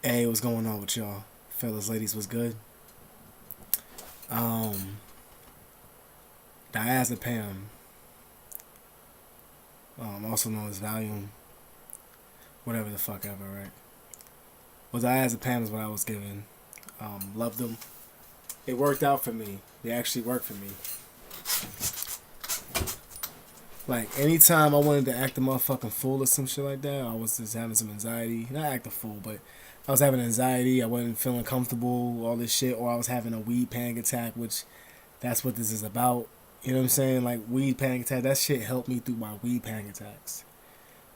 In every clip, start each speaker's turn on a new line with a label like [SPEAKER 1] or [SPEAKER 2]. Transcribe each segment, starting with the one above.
[SPEAKER 1] Hey, what's going on with y'all? Fellas, ladies, what's good? Um, Diazepam, also known as valium, whatever the fuck ever, right? Well, diazepam is what I was given. Loved them. It worked out for me. They actually worked for me. Like, anytime I wanted to act a motherfucking fool or some shit like that, I was just having some anxiety. Not act a fool, but I was having anxiety. I wasn't feeling comfortable, all this shit, or I was having a weed panic attack, which that's what this is about. You know what I'm saying? Like, weed panic attack, that shit helped me through my weed panic attacks.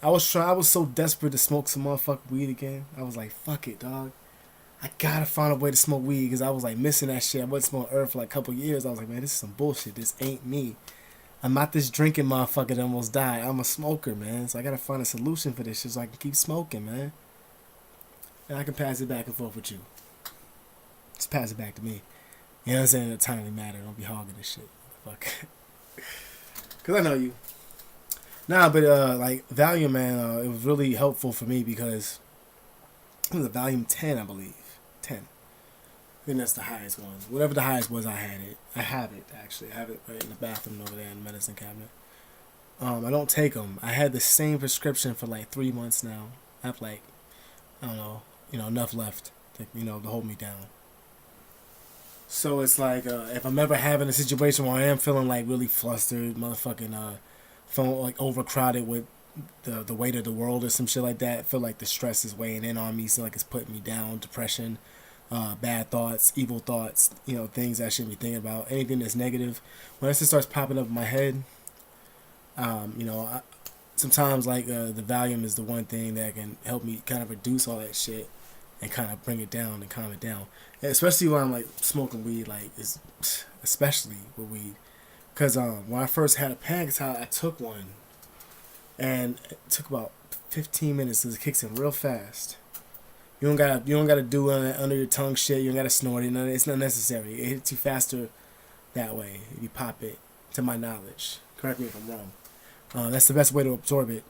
[SPEAKER 1] I was so desperate to smoke some motherfucking weed again. I was like, fuck it, dog. I gotta find a way to smoke weed because I was like missing that shit. I wasn't smoking herb for like a couple years. I was like, man, this is some bullshit. This ain't me. I'm not this drinking motherfucker that almost died. I'm a smoker, man. So I gotta find a solution for this shit so I can keep smoking, man. And I can pass it back and forth with you. Just pass it back to me. You know what I'm saying? In a timely matter. Don't be hogging this shit. Fuck. Cause I know you. Nah, but like Valium, man, it was really helpful for me because it was a Valium 10, I believe. 10. I think that's the highest one. Whatever the highest was, I had it. I have it, actually. I have it right in the bathroom over there in the medicine cabinet. I don't take them. I had the same prescription for like 3 months now. I have like, I don't know, enough left to, to hold me down. So it's like, if I'm ever having a situation where I am feeling like really flustered, motherfucking phone like overcrowded with the weight of the world or some shit like that, I feel like the stress is weighing in on me, so like it's putting me down, depression, bad thoughts, evil thoughts, things I shouldn't be thinking about, anything that's negative. When that shit starts popping up in my head, sometimes like the Valium is the one thing that can help me kind of reduce all that shit and kind of bring it down and calm it down. And especially when I'm like smoking weed, like it's especially with weed, because when I first had a panic attack, I took one, and it took about 15 minutes because it kicks in real fast. You don't gotta do under your tongue shit. You don't gotta snort it. It's not necessary. It hits you faster that way if you pop it. To my knowledge, correct me if I'm wrong. That's the best way to absorb it.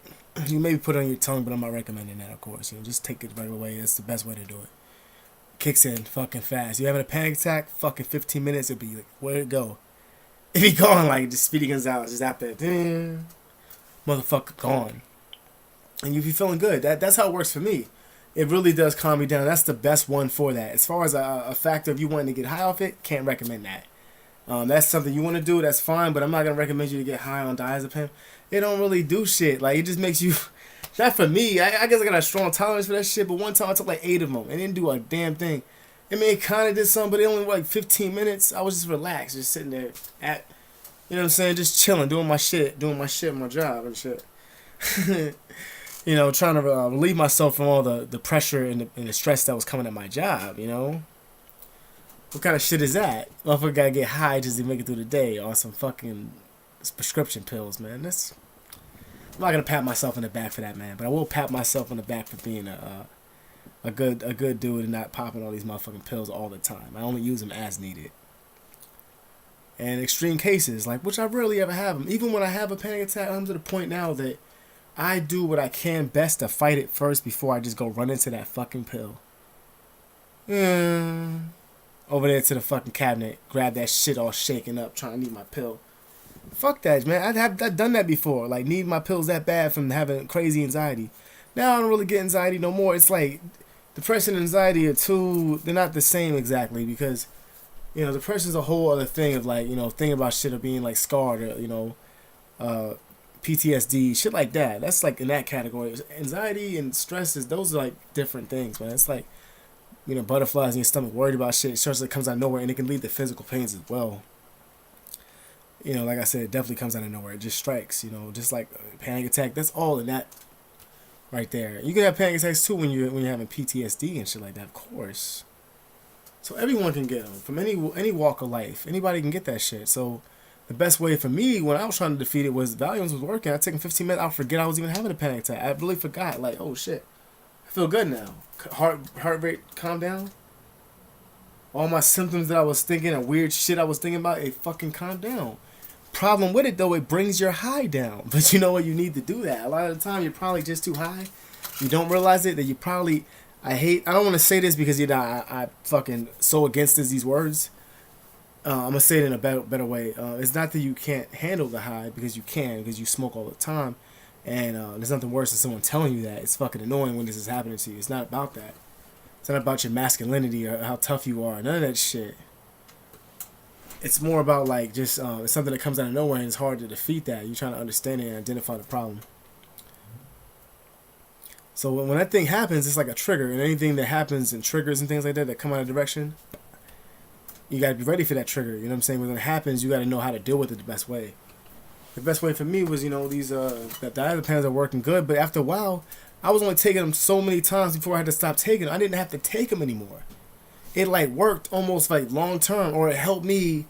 [SPEAKER 1] You maybe put it on your tongue, but I'm not recommending that, of course. Just take it the regular way. That's the best way to do it. Kicks in fucking fast. You having a panic attack? Fucking 15 minutes, it'll be like, where'd it go? It be gone like just Speedy Gonzalez, just after motherfucker gone. And you be feeling good. That's how it works for me. It really does calm me down. That's the best one for that. As far as a factor of you wanting to get high off it, can't recommend that. That's something you want to do, that's fine, but I'm not going to recommend you to get high on diazepam. It don't really do shit. Like, it just makes you... Not for me. I guess I got a strong tolerance for that shit, but one time I took like 8 of them and didn't do a damn thing. I mean, it kind of did something, but it only like 15 minutes. I was just relaxed, just sitting there you know what I'm saying, just chilling, doing my shit, my job and shit. Trying to relieve myself from all the pressure and the stress that was coming at my job, What kind of shit is that? Motherfucker gotta get high just to make it through the day on some fucking prescription pills, man. I'm not gonna pat myself on the back for that, man. But I will pat myself on the back for being a good dude and not popping all these motherfucking pills all the time. I only use them as needed. And extreme cases, like, which I rarely ever have them. Even when I have a panic attack, I'm to the point now that I do what I can best to fight it first before I just go run into that fucking pill. Over there to the fucking cabinet, grab that shit all shaken up, trying to need my pill. Fuck that, man. I've done that before. Like, need my pills that bad from having crazy anxiety. Now I don't really get anxiety no more. It's like depression and anxiety are they're not the same exactly because, depression's a whole other thing of like, thinking about shit or being like scarred or, PTSD, shit like that. That's like in that category. Anxiety and stress those are like different things, man. It's like, butterflies in your stomach, worried about shit. It starts like comes out of nowhere and it can lead to physical pains as well. Like I said, it definitely comes out of nowhere. It just strikes, just like a panic attack. That's all in that right there. You can have panic attacks too when you're having PTSD and shit like that, of course. So everyone can get them from any walk of life. Anybody can get that shit. So the best way for me when I was trying to defeat it was Valiums was working. I taken 15 minutes. I'll forget I was even having a panic attack. I really forgot. Like, oh shit, I feel good now. Heart rate calmed down. All my symptoms that I was thinking and weird shit I was thinking about, it fucking calmed down. Problem with it though, it brings your high down. But you know what? You need to do that. A lot of the time, you're probably just too high. You don't realize it. That you probably I don't want to say this because I fucking so against these words. I'm gonna say it in a better way. It's not that you can't handle the high, because you can, because you smoke all the time, and there's nothing worse than someone telling you that. It's fucking annoying when this is happening to you. It's not about that. It's not about your masculinity or how tough you are. None of that shit. It's more about like just it's something that comes out of nowhere and it's hard to defeat that. You're trying to understand it and identify the problem. So when that thing happens, it's like a trigger, and anything that happens and triggers and things like that come out of direction, you gotta be ready for that trigger. You know what I'm saying? When it happens, you gotta know how to deal with it the best way. The best way for me was, these that diazepams are working good, but after a while, I was only taking them so many times before I had to stop taking them. I didn't have to take them anymore. It like worked almost like long term, or it helped me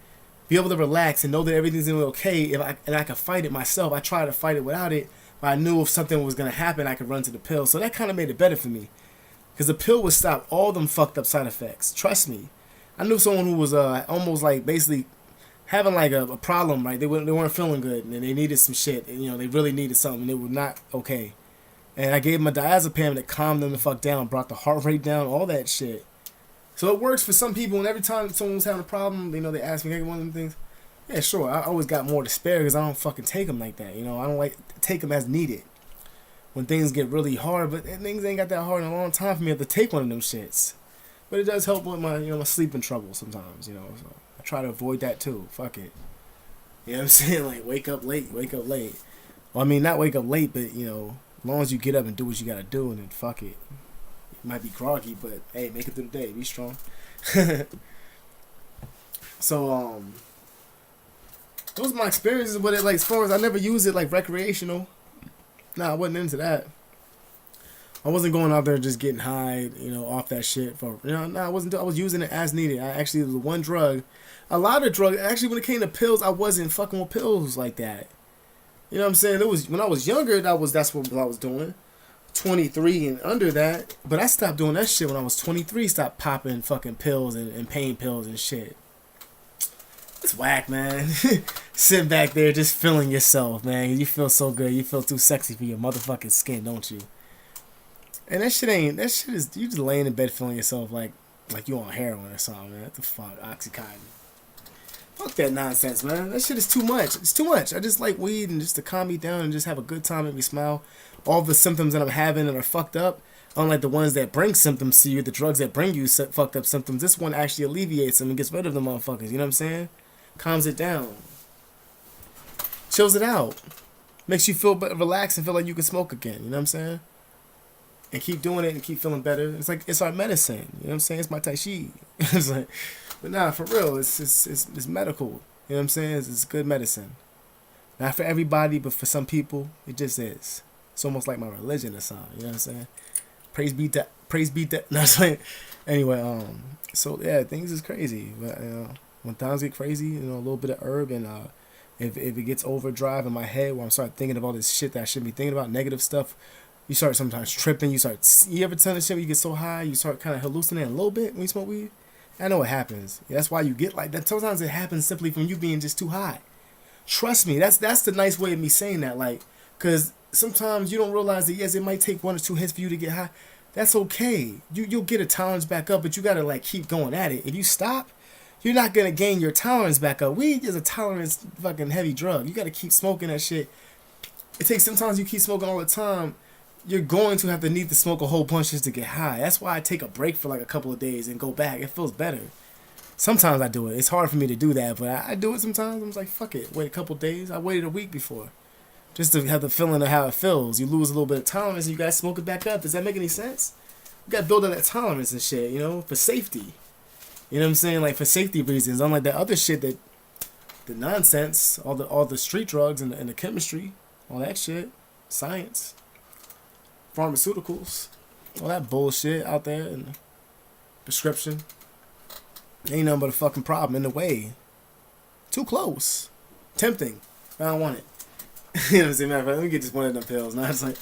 [SPEAKER 1] be able to relax and know that everything's gonna be okay. And I could fight it myself. I tried to fight it without it, but I knew if something was gonna happen, I could run to the pill. So that kind of made it better for me, because the pill would stop all them fucked up side effects. Trust me. I knew someone who was almost like basically having like a problem, right? They weren't feeling good and they needed some shit. And, they really needed something. They were not okay. And I gave them a diazepam that calmed them the fuck down, brought the heart rate down, all that shit. So it works for some people. And every time someone was having a problem, they ask me, hey, one of them things. Yeah, sure. I always got more to spare because I don't fucking take them like that. I don't like to take them as needed when things get really hard. But things ain't got that hard in a long time for me to have to take one of them shits. But it does help with my, my sleeping trouble sometimes, So I try to avoid that too. Fuck it. You know what I'm saying? Like, wake up late. Well, I mean, not wake up late, but, as long as you get up and do what you gotta do, and then fuck it. You might be groggy, but, hey, make it through the day. Be strong. So, those are my experiences with it. Like, as far as I never used it, like, recreational. Nah, I wasn't into that. I wasn't going out there just getting high, off that shit for, no, I wasn't. I was using it as needed. It was one drug. A lot of drugs, actually, when it came to pills, I wasn't fucking with pills like that. You know what I'm saying? It was, when I was younger, that's what I was doing. 23 and under that. But I stopped doing that shit when I was 23, stopped popping fucking pills and pain pills and shit. It's whack, man. Sitting back there just feeling yourself, man. You feel so good. You feel too sexy for your motherfucking skin, don't you? And that shit is, you just laying in bed feeling yourself like you on heroin or something, man. What the fuck? Oxycontin. Fuck that nonsense, man. That shit is too much. It's too much. I just like weed and just to calm me down and just have a good time, make me smile. All the symptoms that I'm having that are fucked up, unlike the ones that bring symptoms to you, the drugs that bring you fucked up symptoms, this one actually alleviates them and gets rid of them motherfuckers. You know what I'm saying? Calms it down. Chills it out. Makes you feel relaxed and feel like you can smoke again. You know what I'm saying? And keep doing it and keep feeling better. It's our medicine. You know what I'm saying? It's my tai chi. It's like, but nah, for real, it's medical. You know what I'm saying? It's good medicine. Not for everybody, but for some people, it just is. It's almost like my religion or something. You know what I'm saying? Praise be that. No, I'm saying. Anyway, so yeah, things is crazy. But when times get crazy, a little bit of herb, and if it gets overdrive in my head, where I'm start thinking of all this shit that I shouldn't be thinking about, negative stuff. You start sometimes tripping. You ever tell the shit when you get so high, you start kind of hallucinating a little bit when you smoke weed? I know what happens. Yeah, that's why you get like that. Sometimes it happens simply from you being just too high. Trust me, that's the nice way of me saying that. Like, because sometimes you don't realize that, yes, it might take 1 or 2 hits for you to get high. That's okay. You'll get a tolerance back up, but you got to like keep going at it. If you stop, you're not going to gain your tolerance back up. Weed is a tolerance fucking heavy drug. You got to keep smoking that shit. It takes, sometimes you keep smoking all the time, you're going to have to need to smoke a whole bunch just to get high. That's why I take a break for like a couple of days and go back. It feels better. Sometimes I do it. It's hard for me to do that, but I do it sometimes. I'm just like, fuck it. Wait a couple of days. I waited a week before. Just to have the feeling of how it feels. You lose a little bit of tolerance and you guys smoke it back up. Does that make any sense? You gotta build up that tolerance and shit, for safety. You know what I'm saying? Like, for safety reasons. Unlike that other shit that, the nonsense, all the street drugs and the chemistry, all that shit, science. Pharmaceuticals, all that bullshit out there, and prescription. Ain't nothing but a fucking problem in the way. Too close. Tempting. I don't want it. You know what I'm saying? Matter of fact, let me get just one of them pills. Now it's like,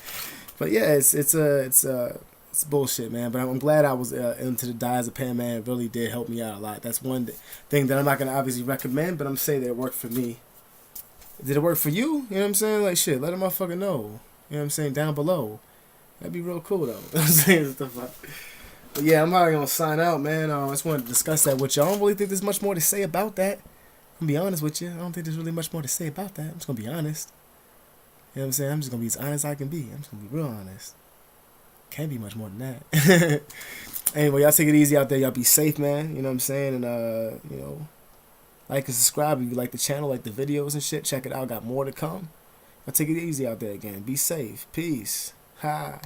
[SPEAKER 1] but yeah, it's bullshit, man. But I'm glad I was into the diazepam, man. It really did help me out a lot. That's one thing that I'm not gonna obviously recommend, but I'm saying that it worked for me. Did it work for you? You know what I'm saying? Like, shit, let a motherfucker know. You know what I'm saying? Down below. That'd be real cool, though. You know what I'm saying? What the fuck? But yeah, I'm probably gonna sign out, man. I just wanted to discuss that with you. I don't really think there's much more to say about that. I'm gonna be honest with you. I don't think there's really much more to say about that. I'm just gonna be honest. You know what I'm saying? I'm just gonna be as honest as I can be. I'm just gonna be real honest. Can't be much more than that. Anyway, y'all take it easy out there. Y'all be safe, man. You know what I'm saying? And like and subscribe if you like the channel, like the videos and shit. Check it out. Got more to come. Y'all take it easy out there again. Be safe. Peace. Ha.